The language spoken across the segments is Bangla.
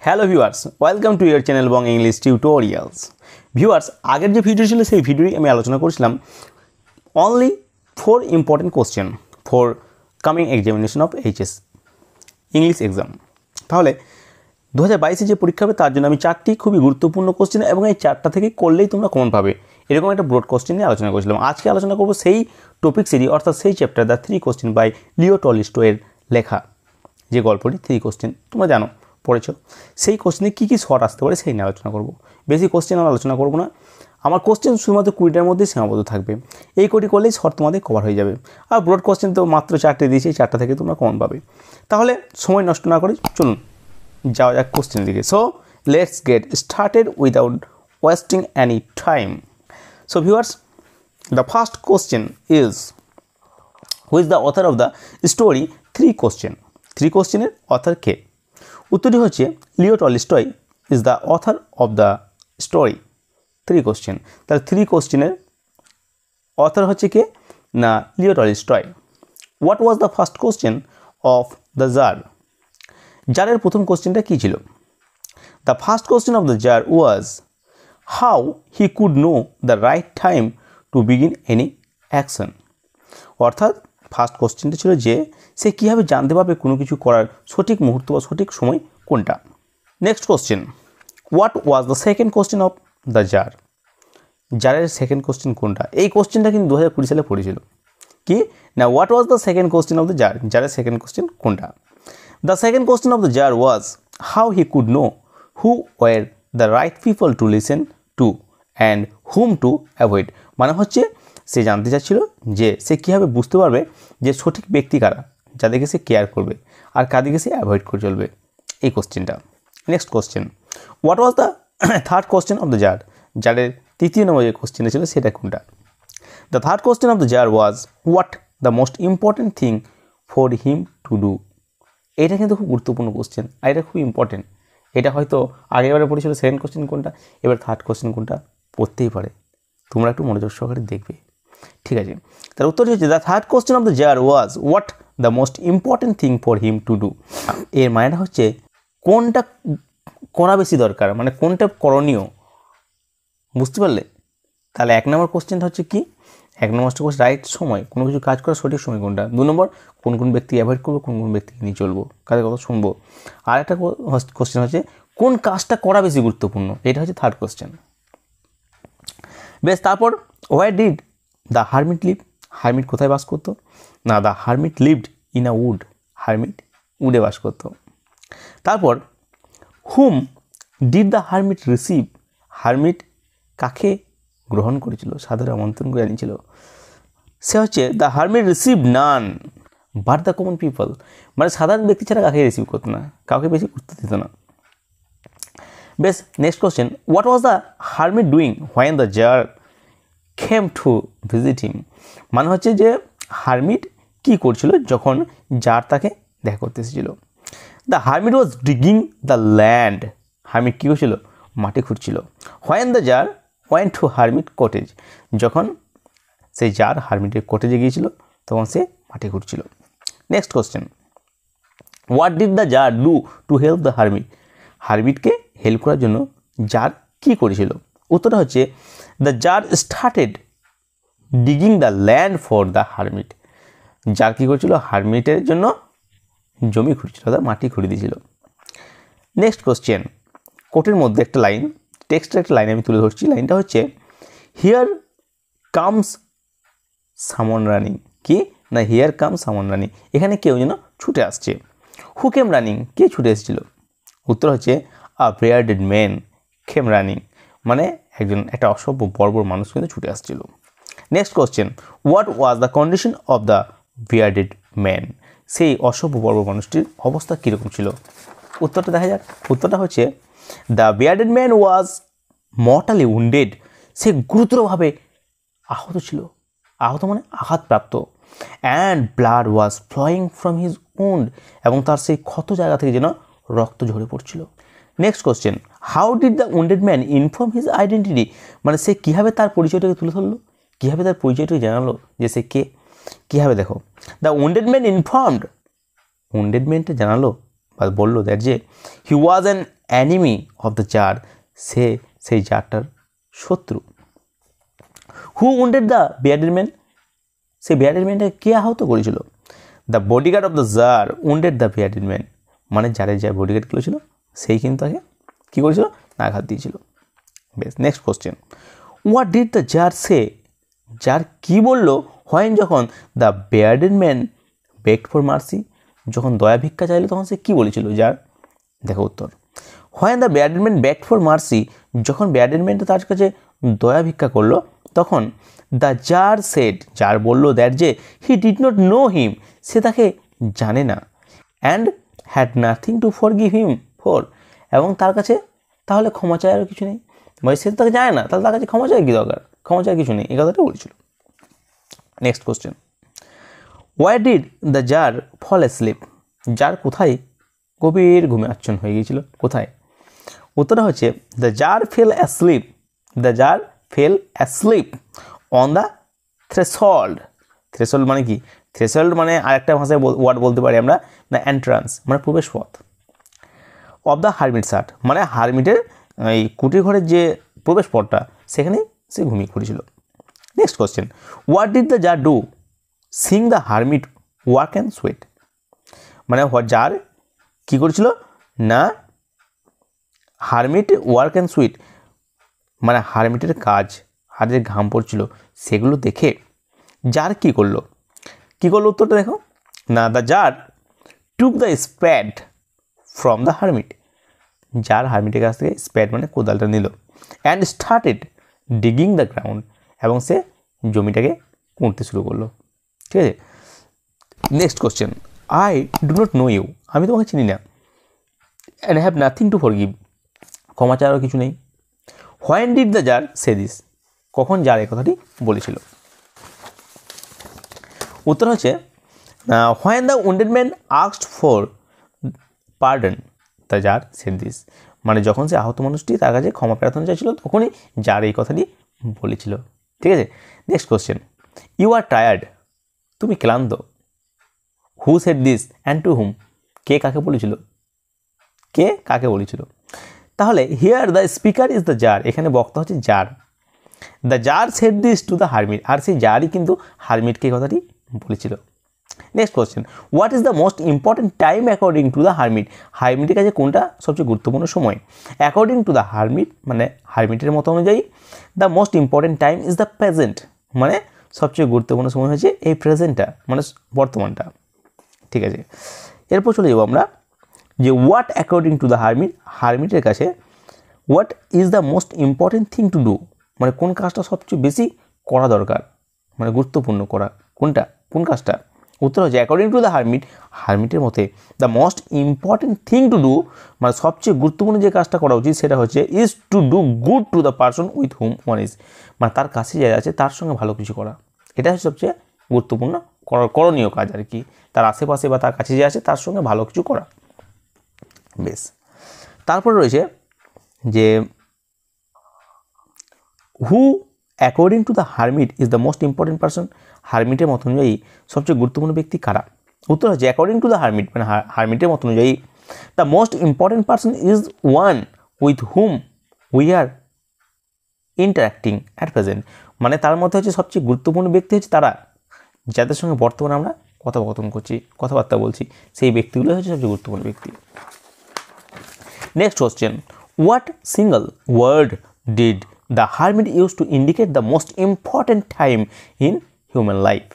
Hello viewers, welcome to year channel Bong English tutorials. Viewers, আগের যে ভিডিও ছিল সেই ভিডিওই আমি আলোচনা করেছিলাম only 4 important question for coming examination of HS English exam. তাহলে 2022 যে পরীক্ষা হবে তার জন্য আমি 4টি খুবই গুরুত্বপূর্ণ কোশ্চেন এবং এই 4টা থেকে করলেই তোমরা কমন পাবে এরকম একটা ব্রড কোশ্চেন নিয়ে আলোচনা করেছিলাম। আজকে আলোচনা করবো সেই টপিক সিরিজ অর্থাৎ সেই চ্যাপ্টার দ্য 3 কোশ্চেন বাই লিও টলস্টয়ের লেখা যে গল্পটি 3 কোশ্চেন তোমরা জানো পড়েছ। সেই কোশ্চেনে কী কী শর্ট আসতে পারে সেই নিয়ে আলোচনা করব। বেশি কোশ্চেন আমি আলোচনা করব না, আমার কোশ্চেন শুধুমাত্র 20টার মধ্যেই সীমাবদ্ধ থাকবে। এই কোটি করলেই শর্ট তোমাদের কভার হয়ে যাবে। আর ব্রড কোশ্চেন তো মাত্র 4টে দিয়েছি, 4টা থেকে তোমরা কমন পাবে। তাহলে সময় নষ্ট না করে চলুন যাওয়া যাক কোশ্চেনের দিকে। So let's get started without wasting any time. So viewers, the first question is who is the author of the story 3 question. 3 কোশ্চেনের অথর কে? উত্তরটি হচ্ছে Leo Tolstoy is the author of the story 3 question. তাহলে 3 কোশ্চেনের অথর হচ্ছে কে না Leo Tolstoy. What was the first question of the tsar? জারের প্রথম কোশ্চেনটা কী ছিল? The first question of the tsar was how he could know the right time to begin any action. অর্থাৎ ফার্স্ট কোশ্চেনটা ছিল যে সে কীভাবে জানতে পারবে কোনো কিছু করার সঠিক মুহূর্ত বা সঠিক সময় কোনটা। Next question, what was the second question of the tsar? জারের সেকেন্ড কোশ্চেন কোনটা? এই কোশ্চেনটা কিন্তু 2020 সালে পড়েছিল। কি না, what was the second question of the tsar? জারের সেকেন্ড কোশ্চেন কোনটা? The second question of the tsar was how he could know who were the right people to listen to and whom to avoid. মানে হচ্ছে সে জানতে চাচ্ছিল যে সে কীভাবে বুঝতে পারবে যে সঠিক ব্যক্তি কারা, যাদেরকে সে কেয়ার করবে আর কাদেরকে সে অ্যাভয়েড করে চলবে, এই কোশ্চেনটা। Next question, what was the third question of the tsar? জারের তৃতীয় নম্বর যে কোশ্চেনটা ছিল সেটা কোনটা? The third question of the tsar was what the most important thing for him to do. এটা কিন্তু খুব গুরুত্বপূর্ণ কোশ্চেন আর এটা খুব ইম্পর্টেন্ট। এটা হয়তো আগেবারে পড়েছিল সেকেন্ড কোশ্চেন কোনটা, এবার থার্ড কোশ্চেন কোনটা পড়তেই পারে, তোমরা একটু মনোযোগ সহকারে দেখবে। ঠিক আছে, তার উত্তর হচ্ছে the third question of the tsar was what the most important thing for him to do. এর মানেটা হচ্ছে কোনটা করা বেশি দরকার, মানে কোনটা করণীয়, বুঝতে পারলে? তাহলে 1 নম্বর কোশ্চেনটা হচ্ছে কি, 1 নম্বরটা কোশ্চেন রাইট সময়, কোনো কিছু কাজ করার সঠিক সময় কোনটা। 2 নম্বর কোন কোন ব্যক্তি অ্যাভয়েড করবো, কোন কোন ব্যক্তিকে নিয়ে চলবো, কাদের কথা শুনবো। আর একটা কোশ্চেন হচ্ছে কোন কাজটা করা বেশি গুরুত্বপূর্ণ, এটা হচ্ছে থার্ড কোশ্চেন। বেশ, তারপর where did the hermit live? Hermit কোথায় বাস করতো? না, the hermit lived in a wood. Hermit উডে বাস করতো। তারপর whom did the hermit receive? Hermit কাকে গ্রহণ করেছিল, সাদরে আমন্ত্রণ করে আনিয়েছিল? সে হচ্ছে the hermit receive none but the common people. মানে সাধারণ ব্যক্তি ছাড়া কাকে রিসিভ করতো না, কাউকে বেশি গুরুত্ব দিত না। বেশ, next question, what was the hermit doing when the tsar came to visit him? মানে হচ্ছে যে হারমিট কী করছিল যখন জার তাকে দেখা করতে এসেছিল। The hermit was digging the land. Hermit কী করছিল? মাটি খুঁড়ছিল। When the tsar went to hermit cottage. যখন সেই জার হারমিটের কটেজে গিয়েছিল তখন সে মাটি খুঁড়ছিল। Next question, what did the tsar do to help the hermit? হারমিটকে হেল্প করার জন্য জার কী করেছিল? উত্তরটা হচ্ছে the tsar started digging the land for the hermit. Tsar কী করেছিল? হারমিটের জন্য জমি খুঁড়ছিল, অর্থাৎ মাটি খুঁড়ে দিয়েছিল। নেক্সট কোশ্চেন, কোটের মধ্যে একটা লাইন, টেক্সটের একটা লাইন আমি তুলে ধরছি। লাইনটা হচ্ছে হিয়ার কামস সামন রানিং। কি না, হিয়ার কাম সামন রানিং, এখানে কেউ যেন ছুটে আসছে। হু কেম রানিং? কে ছুটে এসেছিল? উত্তর হচ্ছে আ বিয়ার্ডেড ম্যান কেম রানিং। মানে একটা অসভ্য বর্বর মানুষ কিন্তু ছুটে আসছিল। Next question, what was the condition of the bearded man? সেই অসভ্য বর্বর মানুষটির অবস্থা কীরকম ছিল? উত্তরটা দেখা যাক। উত্তরটা হচ্ছে the bearded man was mortally wounded. সে গুরুতরভাবে আহত ছিল। আহত মানে আঘাতপ্রাপ্ত। And blood was flowing from his wound, এবং তার সেই ক্ষত জায়গা থেকে যেন রক্ত ঝরে পড়ছিল। Next question, how did the wounded man inform his identity? মানে সে কীভাবে তার পরিচয়টাকে তুলে ধরলো, কীভাবে তার পরিচয়টাকে জানালো যে সে কে, কীভাবে? দেখো, the wounded man informed, wounded ম্যানটা জানালো বা বললো দ্যাট যে he was an enemy of the jar, সে সেই জারটার শত্রু। Who wounded the bearded man? সেই bearded man-টাকে কে আহত করেছিল? The bodyguard of the jar wounded the bearded man, মানে জারের যে বডিগার্ড গুলো ছিল সেই কিন্তু তাকে কি করেছিল, আঘাত দিয়েছিল। বেশ, next question, what did the tsar say, tsar কি বলল হোয়েন যখন the bearded man begged for mercy, যখন দয়া ভিক্ষা চাইলো তখন সে কি বলেছিল জার? দেখো উত্তর, when the bearded man begged for mercy, যখন বেয়ার্ডেড ম্যানটা তার কাছে দয়া ভিক্ষা করলো তখন দ্য জার সেড, জার বললো দ্যাট যে he did not know him, সে তাকে জানে না, and had nothing to forgive him for, এবং তার কাছে তাহলে ক্ষমা চায় আর কিছু নেই, মানে সে তো তাকে জানে না, তাহলে তার কাছে ক্ষমা চায় কি দরকার, ক্ষমা চায় কিছু নেই, এই কথাটা বলছিল। Next question, why did the tsar fall asleep, tsar কোথায় গভীর ঘুমে আচ্ছন্ন হয়ে গিয়েছিল, কোথায়? উত্তরটা হচ্ছে the tsar fell asleep, the tsar fell asleep on the threshold. Threshold মানে কি? থ্রেশহোল্ড মানে আরেকটা ভাষায় ওয়ার্ড বলতে পারি আমরা, না এন্ট্রান্স মানে প্রবেশ পথ, অফ দ্য হারমিট হাট মানে হারমিটের এই কুটির ঘরের যে প্রবেশ পথটা সেখানে সে ঘুমিয়ে পড়েছিল। Next question, what did the tsar do seeing the hermit work and sweat, মানে জার কী করেছিল না হারমিট ওয়ার্ক অ্যান্ড সুইট, মানে হারমিটের কাজ হাতের ঘাম পড়ছিল সেগুলো দেখে জার কী করলো, কী করলো উত্তরটা দেখো না, the tsar took the spade from the hermit, tsar হারমিটের কাছ থেকে স্প্যাড মানে কোদালটা নিল, and started digging the ground, এবং সে জমিটাকে কুঁড়তে শুরু করলো। ঠিক আছে, next question, I do not know you, আমি তোমাকে চিনি না, and have nothing to forgive, ক্ষমা চাওয়ারও কিছু নেই। When did the tsar say this, কখন জার এই কথাটি বলেছিল? উত্তর হচ্ছে when the wounded man asked for pardon the tsar said this, মানে যখন সে আহত মানুষটি তার কাছে ক্ষমা প্রার্থনা চাইছিল তখনই জার এই কথাটি বলেছিল। ঠিক আছে, next question, you are tired, তুমি ক্লান্ত, who said this and to whom, কে কাকে বলেছিল, কে কাকে বলেছিল? তাহলে here the speaker is the tsar, এখানে বক্তা হচ্ছে tsar, the tsar said this to the hermit, আর সেই জারই কিন্তু হারমিটকে এই কথাটি বলেছিল। Next question, what is the most important time according to the hermit, হারমিটের কাছে কোনটা সবচেয়ে গুরুত্বপূর্ণ সময়? অ্যাকর্ডিং টু দ্য হারমিট মানে হারমিটের মতো অনুযায়ী the most important time is the present, মানে সবচেয়ে গুরুত্বপূর্ণ সময় হচ্ছে এই প্রেজেন্টটা মানে বর্তমানটা। ঠিক আছে, এরপর চলে যাবো আমরা যে what according to the hermit, হারমিটের কাছে what is the most important thing to do, মানে কোন কাজটা সবচেয়ে বেশি করা দরকার, মানে গুরুত্বপূর্ণ করা কোনটা, কোন কাজটা? উত্তর হচ্ছে অ্যাকর্ডিং টু দ্য হারমিট, হারমিটের মতে the most important thing to do মানে সবচেয়ে গুরুত্বপূর্ণ যে কাজটা করা উচিত সেটা হচ্ছে is to do good to the person with hmm one is, মানে তার কাছে যে আছে তার সঙ্গে ভালো কিছু করা, এটা হচ্ছে সবচেয়ে গুরুত্বপূর্ণ করণীয় কাজ আর কি, তার আশেপাশে বা তার কাছে যে আছে তার সঙ্গে ভালো কিছু করা। বেশ, তারপরে রয়েছে যে who according to the hermit is the most important person, হারমিটের মত অনুযায়ী সবচেয়ে গুরুত্বপূর্ণ ব্যক্তি কারা? উত্তর হচ্ছে অ্যাকর্ডিং টু দ্য হারমিট মানে হারমিটের মত অনুযায়ী the most important person is one with hmm we are interacting at present, মানে তার মধ্যে হচ্ছে সবচেয়ে গুরুত্বপূর্ণ ব্যক্তি হচ্ছে তারা যাদের সঙ্গে বর্তমানে আমরা কথোপকথন করছি, কথাবার্তা বলছি, সেই ব্যক্তিগুলো হচ্ছে সবচেয়ে গুরুত্বপূর্ণ ব্যক্তি। Next question, what single word did the hermit use to indicate the most important time in human life,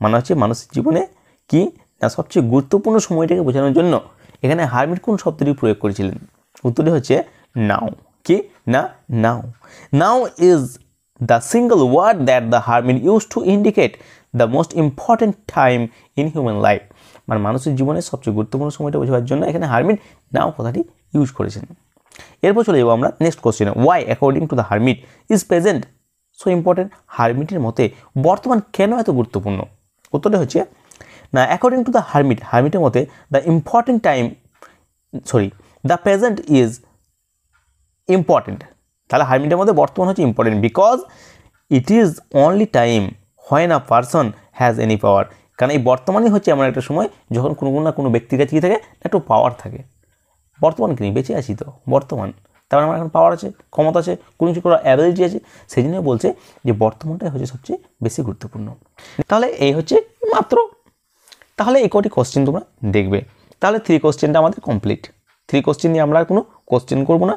মানে হচ্ছে মানুষের জীবনে কি না সবচেয়ে গুরুত্বপূর্ণ সময়টাকে বোঝানোর জন্য এখানে হারমিট কোন শব্দটি প্রয়োগ করেছিলেন? উত্তরটি হচ্ছে নাও, কি না now, now is the single word that the hermit use to indicate the most important time in human life, মানে মানুষের জীবনে সবচেয়ে গুরুত্বপূর্ণ সময়টা বোঝাবার জন্য এখানে হারমিট নাও কথাটি ইউজ করেছেন। এরপর চলে যাবো আমরা নেক্সট কোশ্চেনে, why according to the hermit is present so important, হারমিটের মতে বর্তমান কেন এত গুরুত্বপূর্ণ? উত্তরটা হচ্ছে না অ্যাকর্ডিং টু দ্য হারমিট, হারমিটের মতে the important time the present is important, তাহলে হারমিটের মধ্যে বর্তমান হচ্ছে important because it is only time when a person has any power, কারণ এই বর্তমানই হচ্ছে এমন একটা সময় যখন কোনো না কোনো ব্যক্তির কাছে কী থাকে একটু পাওয়ার থাকে, বর্তমান কি বেঁচে আছি তো, বর্তমান, তার আমার এখন পাওয়ার আছে, ক্ষমতা আছে, কোনো কিছু করার অ্যাবিলিটি আছে, সেই জন্য বলছে যে বর্তমানটাই হচ্ছে সবচেয়ে বেশি গুরুত্বপূর্ণ। তাহলে এই হচ্ছে মাত্র, তাহলে এই কটি কোশ্চেন তোমরা দেখবে। তাহলে 3 কোশ্চেনটা আমাদের কমপ্লিট। 3 কোশ্চেন নিয়ে আমরা আর কোনো কোশ্চেন করবো না,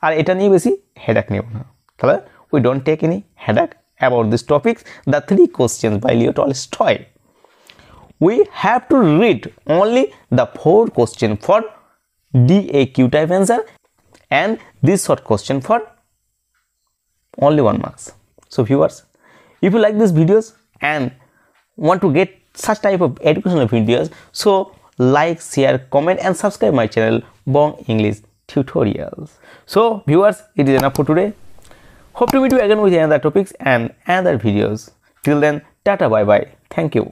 আর এটা নিয়ে বেশি হেডাক নেব না। তাহলে we don't take any headache about this topics, the 3 questions by Leo Tolstoy. We have to read only the 4 question for DAQ type answer and this short question for only 1 marks. So viewers, if you like these videos and want to get such type of educational videos, so like, share, comment and subscribe my channel Bong English Tutorials. So viewers, it is enough for today. Hope to meet you again with another topics and another videos. Till then, tata, bye bye. Thank you.